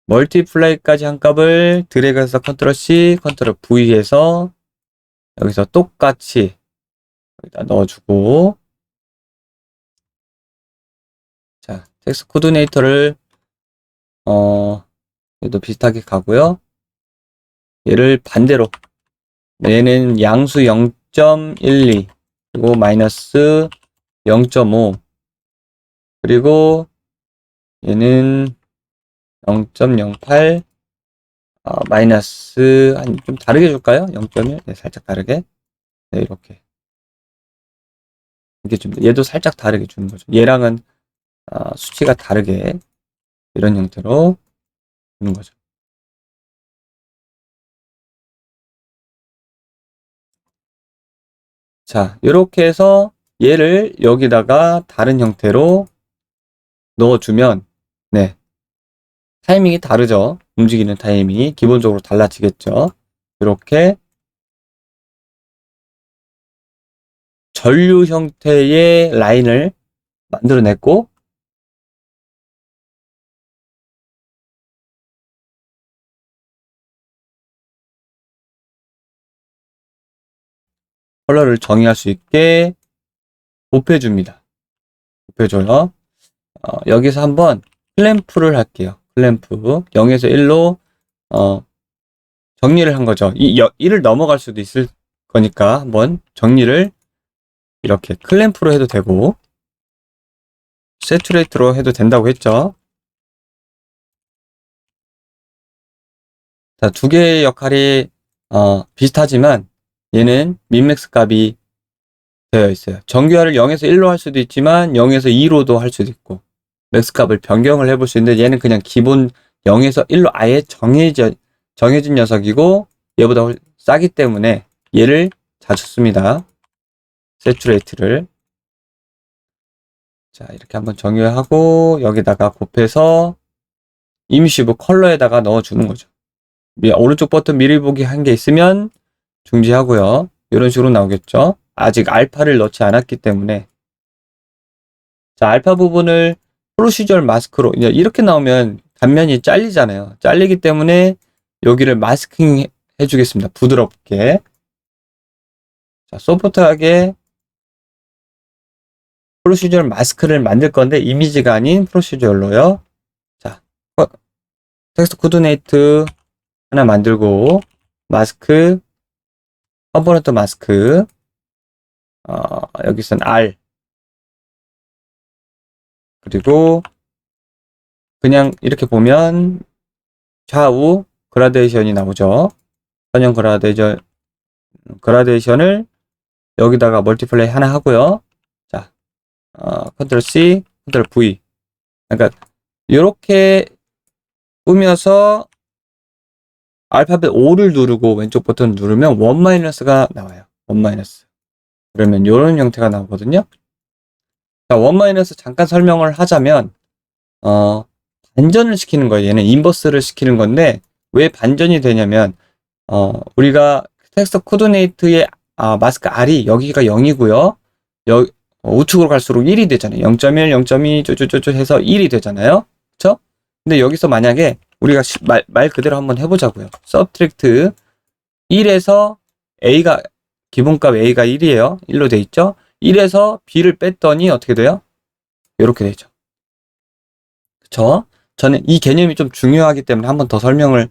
Speaker 1: 멀티플라이까지 한 값을 드래그해서 컨트롤 C, 컨트롤 V 해서 여기서 똑같이 여기다 넣어주고, 자, 텍스트 코디네이터를 얘도 비슷하게 가고요. 얘를 반대로, 얘는 양수 0.12 그리고 마이너스 0.5 그리고 얘는 0.08 마이너스 한 좀 다르게 줄까요? 0.1 네, 살짝 다르게. 네, 이렇게 좀 얘도 살짝 다르게 주는 거죠. 얘랑은 수치가 다르게 이런 형태로 주는 거죠. 자, 이렇게 해서 얘를 여기다가 다른 형태로 넣어주면, 네, 타이밍이 다르죠. 움직이는 타이밍이 기본적으로 달라지겠죠. 이렇게 전류 형태의 라인을 만들어냈고, 컬러를 정의할 수 있게 곱해줍니다. 곱해줘요. 여기서 한번 클램프를 할게요. 클램프 0에서 1로 정리를 한 거죠. 1을 넘어갈 수도 있을 거니까 한번 정리를 이렇게 클램프로 해도 되고 세츄레이트로 해도 된다고 했죠. 자, 두 개의 역할이 비슷하지만 얘는 민맥스 값이 되어 있어요. 정규화를 0에서 1로 할 수도 있지만 0에서 2로도 할 수도 있고 맥스 값을 변경을 해볼 수 있는데 얘는 그냥 기본 0에서 1로 아예 정해진 녀석이고 얘보다 싸기 때문에 얘를 자주 씁니다. 세츄레이트를. 자, 이렇게 한번 정의하고 여기다가 곱해서 이미시브 컬러에다가 넣어주는 거죠. 오른쪽 버튼 미리 보기 한 개 있으면 중지하고요. 이런 식으로 나오겠죠. 아직 알파를 넣지 않았기 때문에. 자, 알파 부분을 프로시저럴 마스크로 이렇게 나오면 단면이 잘리잖아요. 잘리기 때문에 여기를 마스킹 해주겠습니다. 부드럽게. 자, 소프트하게 프로시저럴 마스크를 만들 건데 이미지가 아닌 프로시저럴로요. 자, 텍스트 코디네이트 하나 만들고 마스크, 컴포넌트 마스크, 여기선 R, 그리고 그냥 이렇게 보면 좌우 그라데이션이 나오죠. 선형 그라데이션을 여기다가 멀티플레이 하나 하고요. 자, 컨트롤 C, 컨트롤 V. 그러니까 이렇게 꾸며서 알파벳 O를 누르고 왼쪽 버튼 누르면 1-가 나와요. 1-. 그러면 이런 형태가 나오거든요. 자, 1- 잠깐 설명을 하자면 반전을 시키는 거예요. 얘는 인버스를 시키는 건데 왜 반전이 되냐면 우리가 텍스트 코디네이트의 마스크 R이 여기가 0이고요. 우측으로 갈수록 1이 되잖아요. 0.1, 0.2 쪼쪼쪼 해서 1이 되잖아요. 그쵸? 근데 여기서 만약에 우리가 말 그대로 한번 해보자고요. subtract 1에서 A가 기본값 A가 1이에요. 1로 돼 있죠. 1에서 B를 뺐더니 어떻게 돼요? 이렇게 되죠. 그쵸? 저는 이 개념이 좀 중요하기 때문에 한번 더 설명을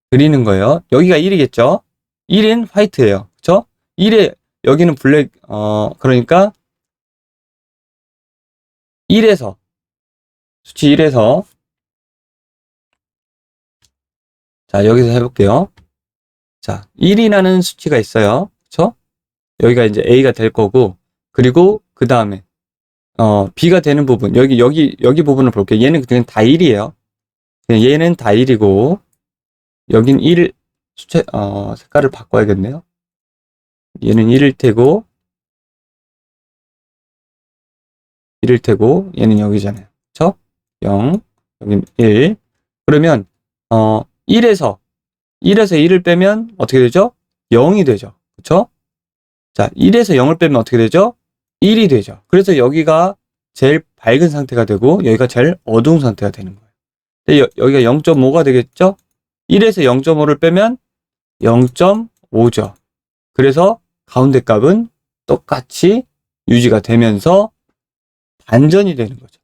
Speaker 1: 드리는 거예요. 여기가 1이겠죠? 1인 화이트예요. 그쵸? 1에 여기는 블랙, 그러니까 1에서 수치 1에서 자, 여기서 해볼게요. 자, 1이라는 수치가 있어요. 그쵸? 여기가 이제 A가 될 거고, 그리고 그 다음에 B가 되는 부분, 여기 부분을 볼게요. 얘는 그냥 다 1이에요. 얘는 다 1이고, 여긴 1, 색깔을 바꿔야겠네요. 얘는 1일 테고, 얘는 여기잖아요. 그쵸? 0, 여긴 1. 그러면, 1에서 1을 빼면 어떻게 되죠? 0이 되죠. 그쵸? 자, 1에서 0을 빼면 어떻게 되죠? 1이 되죠. 그래서 여기가 제일 밝은 상태가 되고 여기가 제일 어두운 상태가 되는 거예요. 근데 여기가 0.5가 되겠죠? 1에서 0.5를 빼면 0.5죠. 그래서 가운데 값은 똑같이 유지가 되면서 반전이 되는 거죠.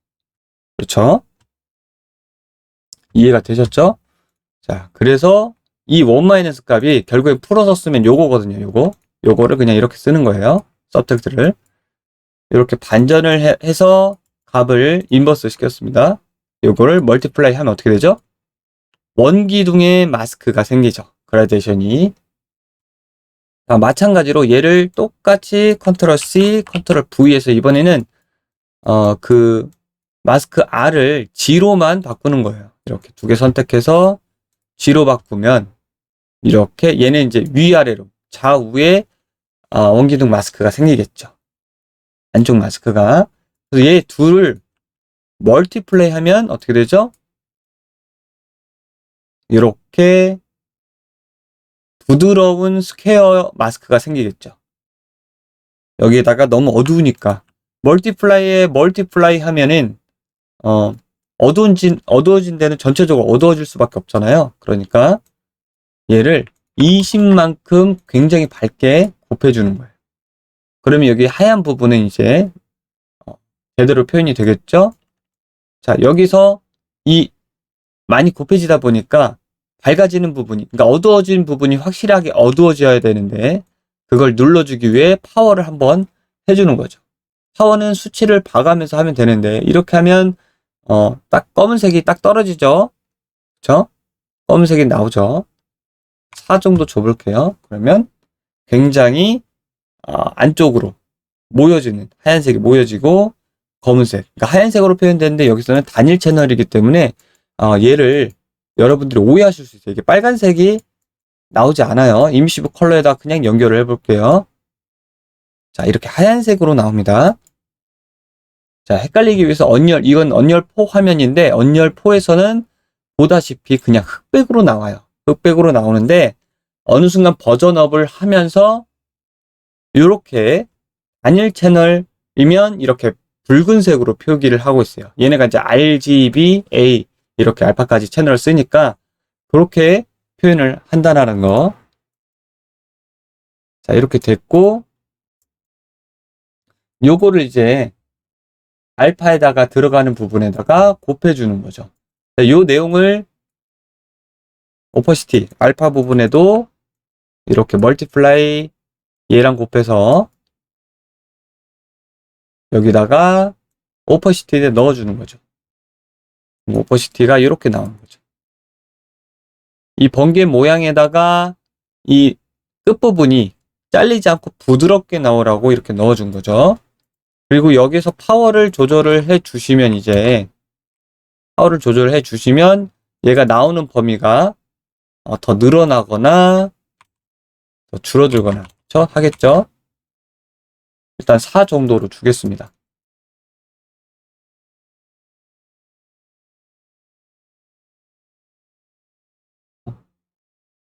Speaker 1: 그렇죠? 이해가 되셨죠? 자, 그래서 이 1- 값이 결국에 풀어서 쓰면 요거거든요. 요거를 그냥 이렇게 쓰는 거예요. 서브텍트를 이렇게 반전을 해서 값을 인버스 시켰습니다. 요거를 멀티플라이 하면 어떻게 되죠? 원기둥의 마스크가 생기죠. 그라데이션이. 마찬가지로 얘를 똑같이 컨트롤 C, 컨트롤 V에서 이번에는 그 마스크 R을 G로만 바꾸는 거예요. 이렇게 두 개 선택해서 G로 바꾸면 이렇게 얘는 이제 위아래로 좌우에 원기둥 마스크가 생기겠죠. 안쪽 마스크가. 그래서 얘 둘을 멀티플레이 하면 어떻게 되죠? 이렇게 부드러운 스퀘어 마스크가 생기겠죠. 여기에다가 너무 어두우니까 멀티플라이 하면은 어두워진 데는 전체적으로 어두워질 수밖에 없잖아요. 그러니까 얘를 20만큼 굉장히 밝게 곱해주는 거예요. 그러면 여기 하얀 부분은 이제 제대로 표현이 되겠죠? 자, 여기서 많이 곱해지다 보니까 밝아지는 부분이, 그러니까 어두워진 부분이 확실하게 어두워져야 되는데 그걸 눌러주기 위해 파워를 한번 해주는 거죠. 파워는 수치를 봐가면서 하면 되는데 이렇게 하면 딱 검은색이 딱 떨어지죠. 그쵸? 검은색이 나오죠. 4 정도 줘볼게요. 그러면 굉장히 안쪽으로 모여지는, 하얀색이 모여지고 검은색, 그러니까 하얀색으로 표현되는데 여기서는 단일 채널이기 때문에 얘를 여러분들이 오해하실 수 있어요. 이게 빨간색이 나오지 않아요. 이미시브 컬러에다 그냥 연결을 해볼게요. 자, 이렇게 하얀색으로 나옵니다. 자, 헷갈리기 위해서 이건 언열4 화면인데, 언열4에서는 보다시피 그냥 흑백으로 나와요. 흑백으로 나오는데, 어느 순간 버전업을 하면서, 이렇게 단일 채널이면 이렇게 붉은색으로 표기를 하고 있어요. 얘네가 이제 RGB, 이렇게 알파까지 채널을 쓰니까, 그렇게 표현을 한다는 거. 자, 이렇게 됐고, 요거를 이제 알파에다가 들어가는 부분에다가 곱해주는 거죠. 자, 요 내용을 오퍼시티, 알파 부분에도 이렇게 멀티플라이 얘랑 곱해서 여기다가 오퍼시티에 넣어주는 거죠. 오퍼시티가 이렇게 나오는 거죠. 이 번개 모양에다가 이 끝부분이 잘리지 않고 부드럽게 나오라고 이렇게 넣어준 거죠. 그리고 여기서 파워를 조절을 해 주시면 얘가 나오는 범위가 더 늘어나거나 더 줄어들거나 하겠죠. 일단 4 정도로 주겠습니다.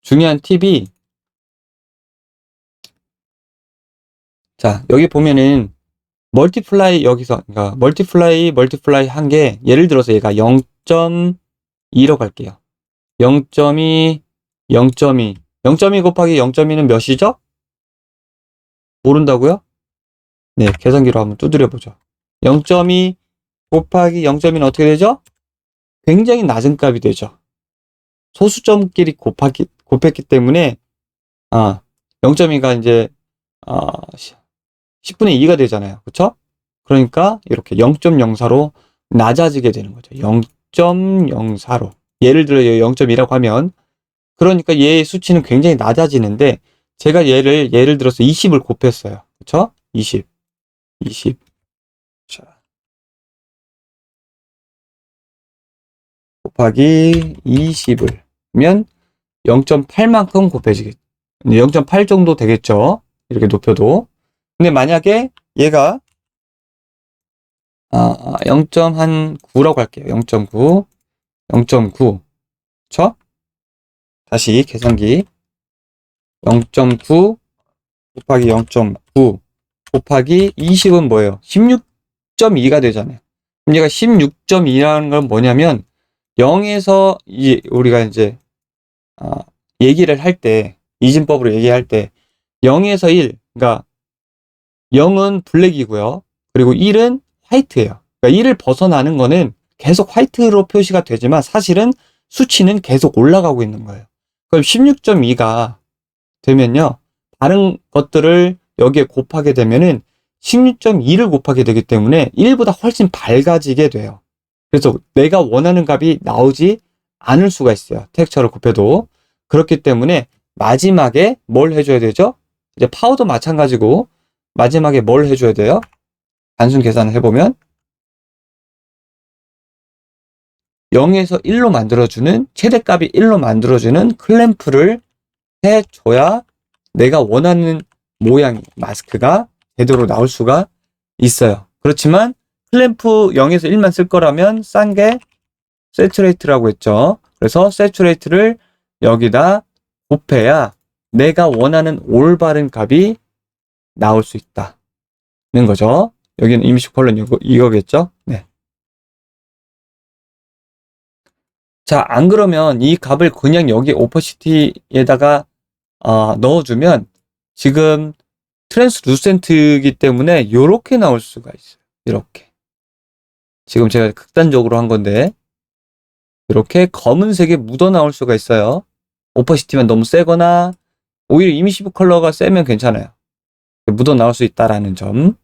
Speaker 1: 중요한 팁이, 자, 여기 보면은 멀티플라이 그러니까 멀티플라이 한 게, 예를 들어서 얘가 0.2로 갈게요. 0.2 곱하기 0.2는 몇이죠? 모른다고요? 네, 계산기로 한번 두드려 보죠. 0.2 곱하기 0.2는 어떻게 되죠? 굉장히 낮은 값이 되죠. 소수점끼리 곱했기 때문에 0.2가 이제 10분의 2가 되잖아요. 그쵸? 그러니까 이렇게 0.04로 낮아지게 되는 거죠. 0.04로. 예를 들어 0.2라고 하면, 그러니까 얘의 수치는 굉장히 낮아지는데, 제가 예를 들어서 20을 곱했어요. 그쵸? 20. 자, 곱하기 20을 하면 0.8만큼 곱해지겠죠. 0.8 정도 되겠죠. 이렇게 높여도. 근데 만약에 얘가 0.9라고 할게요. 0.9 그쵸? 다시 계산기 0.9 곱하기 0.9 곱하기 20은 뭐예요? 16.2가 되잖아요. 그럼 얘가 16.2라는 건 뭐냐면, 0에서 우리가 이제 얘기를 할 때, 이진법으로 얘기할 때 0에서 1, 그러니까 0은 블랙이고요. 그리고 1은 화이트예요. 그러니까 1을 벗어나는 거는 계속 화이트로 표시가 되지만 사실은 수치는 계속 올라가고 있는 거예요. 그럼 16.2가 되면요, 다른 것들을 여기에 곱하게 되면은 16.2를 곱하게 되기 때문에 1보다 훨씬 밝아지게 돼요. 그래서 내가 원하는 값이 나오지 않을 수가 있어요. 텍스처를 곱해도. 그렇기 때문에 마지막에 뭘 해줘야 되죠? 이제 파워도 마찬가지고, 마지막에 뭘 해줘야 돼요? 단순 계산을 해보면 0에서 1로 만들어주는, 최대값이 1로 만들어주는 클램프를 해줘야 내가 원하는 모양 마스크가 제대로 나올 수가 있어요. 그렇지만 클램프 0에서 1만 쓸 거라면 싼 게 세츄레이트라고 했죠. 그래서 세츄레이트를 여기다 곱해야 내가 원하는 올바른 값이 나올 수 있다는 거죠. 여기는 이미지 컬러 이거겠죠. 네. 자, 안 그러면 이 값을 그냥 여기 오퍼시티에다가 넣어주면, 지금 트랜스루센트이기 때문에 이렇게 나올 수가 있어요. 이렇게. 지금 제가 극단적으로 한 건데, 이렇게 검은색에 묻어 나올 수가 있어요. 오퍼시티만 너무 세거나, 오히려 이미시브 컬러가 세면 괜찮아요. 묻어 나올 수 있다라는 점.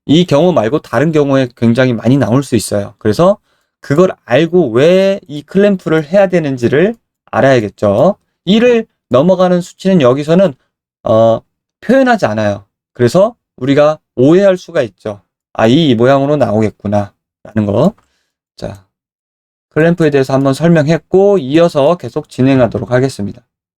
Speaker 1: 이 경우 말고 다른 경우에 굉장히 많이 나올 수 있어요. 그래서 그걸 알고 왜 이 클램프를 해야 되는지를 알아야겠죠. 1을 넘어가는 수치는 여기서는 표현하지 않아요. 그래서 우리가 오해할 수가 있죠. 이 모양으로 나오겠구나 라는 거. 자, 클램프에 대해서 한번 설명했고, 이어서 계속 진행하도록 하겠습니다.